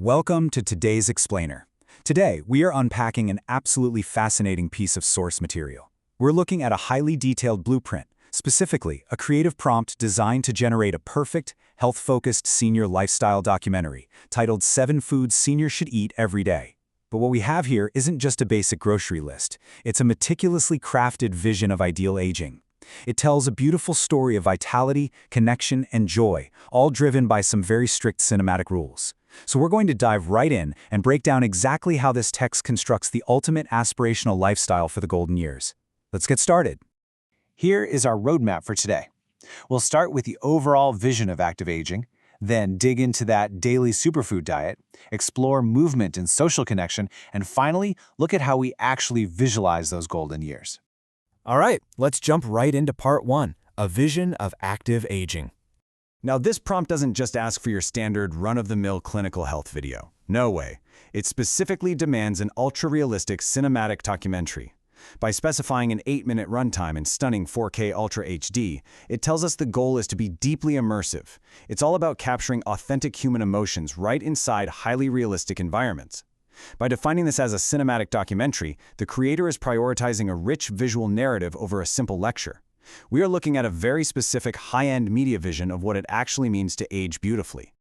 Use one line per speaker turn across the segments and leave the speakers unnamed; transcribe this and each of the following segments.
Welcome to today's Explainer. Today, we are unpacking an absolutely fascinating piece of source material. We're looking at a highly detailed blueprint, specifically a creative prompt designed to generate a perfect, health-focused senior lifestyle documentary titled 7 Foods Seniors Should Eat Every Day. But what we have here isn't just a basic grocery list. It's a meticulously crafted vision of ideal aging. It tells a beautiful story of vitality, connection, and joy, all driven by some very strict cinematic rules. So we're going to dive right in and break down exactly how this text constructs the ultimate aspirational lifestyle for the golden years. Let's get started.
Here is our roadmap for today. We'll start with the overall vision of active aging, then dig into that daily superfood diet, explore movement and social connection, and finally, look at how we actually visualize those golden years.
All right, let's jump right into part 1, a vision of active aging.
Now, this prompt doesn't just ask for your standard run-of-the-mill clinical health video. No way. It specifically demands an ultra-realistic cinematic documentary. By specifying an 8-minute runtime and stunning 4K Ultra HD, it tells us the goal is to be deeply immersive. It's all about capturing authentic human emotions right inside highly realistic environments. By defining this as a cinematic documentary, the creator is prioritizing a rich visual narrative over a simple lecture. We are looking at a very specific high-end media vision of what it actually means to age beautifully.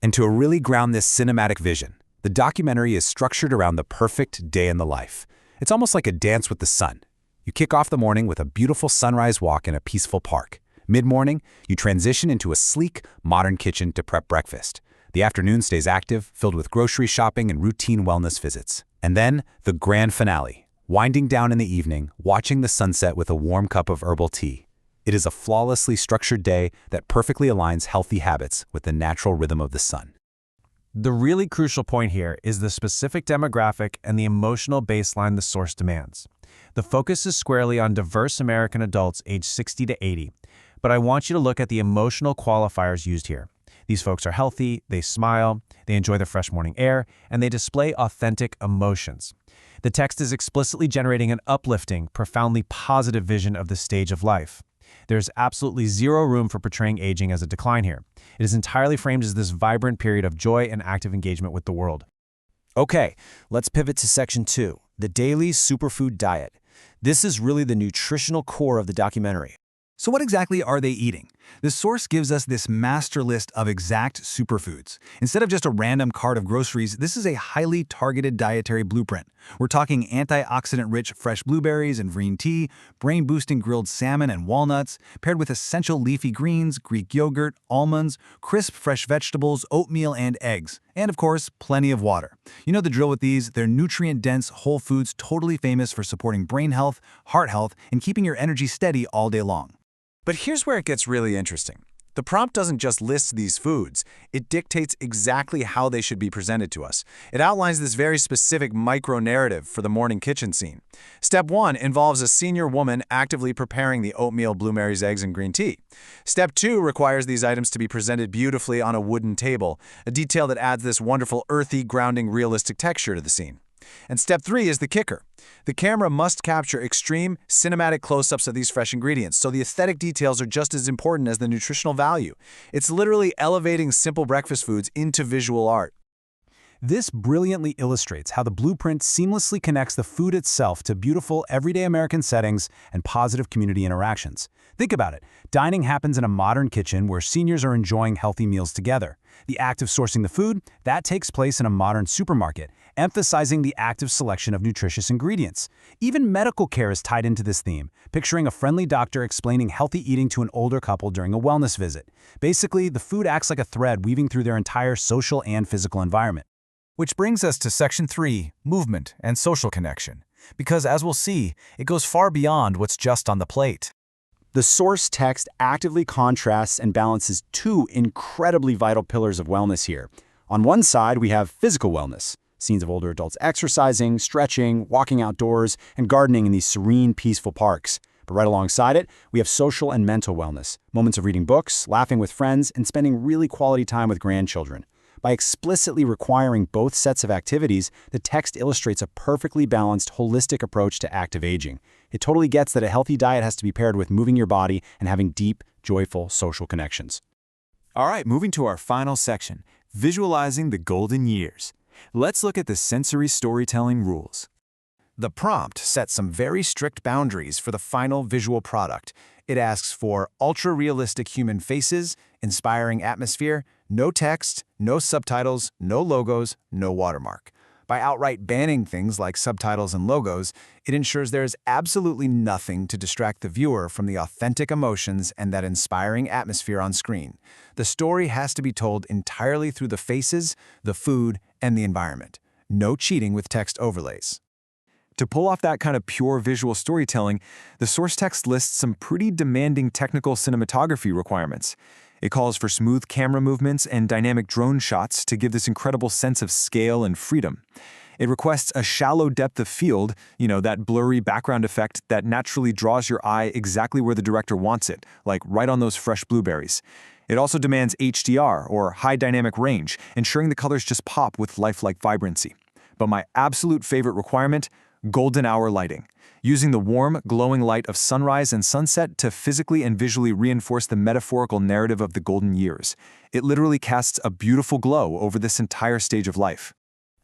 And to really ground this cinematic vision, the documentary is structured around the perfect day in the life. It's almost like a dance with the sun. You kick off the morning with a beautiful sunrise walk in a peaceful park. Mid-morning, you transition into a sleek, modern kitchen to prep breakfast. The afternoon stays active, filled with grocery shopping and routine wellness visits. And then, the grand finale. Winding down in the evening, watching the sunset with a warm cup of herbal tea. It is a flawlessly structured day that perfectly aligns healthy habits with the natural rhythm of the sun.
The really crucial point here is the specific demographic and the emotional baseline the source demands. The focus is squarely on diverse American adults aged 60 to 80, but I want you to look at the emotional qualifiers used here. These folks are healthy, they smile, they enjoy the fresh morning air, and they display authentic emotions. The text is explicitly generating an uplifting, profoundly positive vision of the stage of life. There's absolutely zero room for portraying aging as a decline here. It is entirely framed as this vibrant period of joy and active engagement with the world.
Okay, let's pivot to section 2, the daily superfood diet. This is really the nutritional core of the documentary.
So what exactly are they eating? The source gives us this master list of exact superfoods. Instead of just a random cart of groceries, this is a highly targeted dietary blueprint. We're talking antioxidant-rich fresh blueberries and green tea, brain-boosting grilled salmon and walnuts, paired with essential leafy greens, Greek yogurt, almonds, crisp fresh vegetables, oatmeal, and eggs. And of course, plenty of water. You know the drill with these, they're nutrient-dense whole foods totally famous for supporting brain health, heart health, and keeping your energy steady all day long. But here's where it gets really interesting. The prompt doesn't just list these foods, it dictates exactly how they should be presented to us. It outlines this very specific micro-narrative for the morning kitchen scene. Step 1 involves a senior woman actively preparing the oatmeal, blueberries, eggs, and green tea. Step 2 requires these items to be presented beautifully on a wooden table, a detail that adds this wonderful earthy, grounding, realistic texture to the scene. And step 3 is the kicker. The camera must capture extreme, cinematic close-ups of these fresh ingredients, so the aesthetic details are just as important as the nutritional value. It's literally elevating simple breakfast foods into visual art.
This brilliantly illustrates how the blueprint seamlessly connects the food itself to beautiful, everyday American settings and positive community interactions. Think about it. Dining happens in a modern kitchen where seniors are enjoying healthy meals together. The act of sourcing the food, that takes place in a modern supermarket, emphasizing the active selection of nutritious ingredients. Even medical care is tied into this theme, picturing a friendly doctor explaining healthy eating to an older couple during a wellness visit. Basically, the food acts like a thread weaving through their entire social and physical environment. Which brings us to section 3, movement and social connection. Because as we'll see, it goes far beyond what's just on the plate.
The source text actively contrasts and balances two incredibly vital pillars of wellness here. On one side, we have physical wellness, scenes of older adults exercising, stretching, walking outdoors, and gardening in these serene, peaceful parks. But right alongside it, we have social and mental wellness, moments of reading books, laughing with friends, and spending really quality time with grandchildren. By explicitly requiring both sets of activities, the text illustrates a perfectly balanced, holistic approach to active aging. It totally gets that a healthy diet has to be paired with moving your body and having deep, joyful social connections.
All right, moving to our final section,
Visualizing the golden years. Let's look at the sensory storytelling rules.
The prompt sets some very strict boundaries for the final visual product. It asks for ultra-realistic human faces, inspiring atmosphere, no text, no subtitles, no logos, no watermark. By outright banning things like subtitles and logos, it ensures there is absolutely nothing to distract the viewer from the authentic emotions and that inspiring atmosphere on screen. The story has to be told entirely through the faces, the food, and the environment. No cheating with text overlays.
To pull off that kind of pure visual storytelling, the source text lists some pretty demanding technical cinematography requirements. It calls for smooth camera movements and dynamic drone shots to give this incredible sense of scale and freedom. It requests a shallow depth of field, that blurry background effect that naturally draws your eye exactly where the director wants it, like right on those fresh blueberries. It also demands HDR, or high dynamic range, ensuring the colors just pop with lifelike vibrancy. But my absolute favorite requirement: golden hour lighting. Using the warm, glowing light of sunrise and sunset to physically and visually reinforce the metaphorical narrative of the golden years. It literally casts a beautiful glow over this entire stage of life.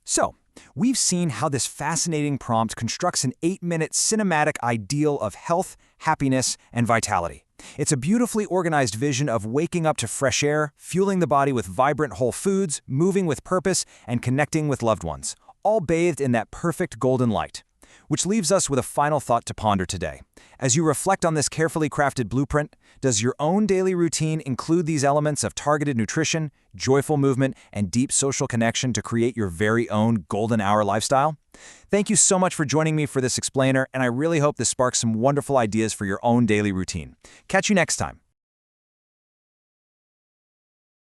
So, we've seen how this fascinating prompt constructs an 8-minute cinematic ideal of health, happiness, and vitality. It's a beautifully organized vision of waking up to fresh air, fueling the body with vibrant whole foods, moving with purpose, and connecting with loved ones, all bathed in that perfect golden light. Which leaves us with a final thought to ponder today. As you reflect on this carefully crafted blueprint, does your own daily routine include these elements of targeted nutrition, joyful movement, and deep social connection to create your very own golden hour lifestyle? Thank you so much for joining me for this explainer, and I really hope this sparks some wonderful ideas for your own daily routine. Catch you next time.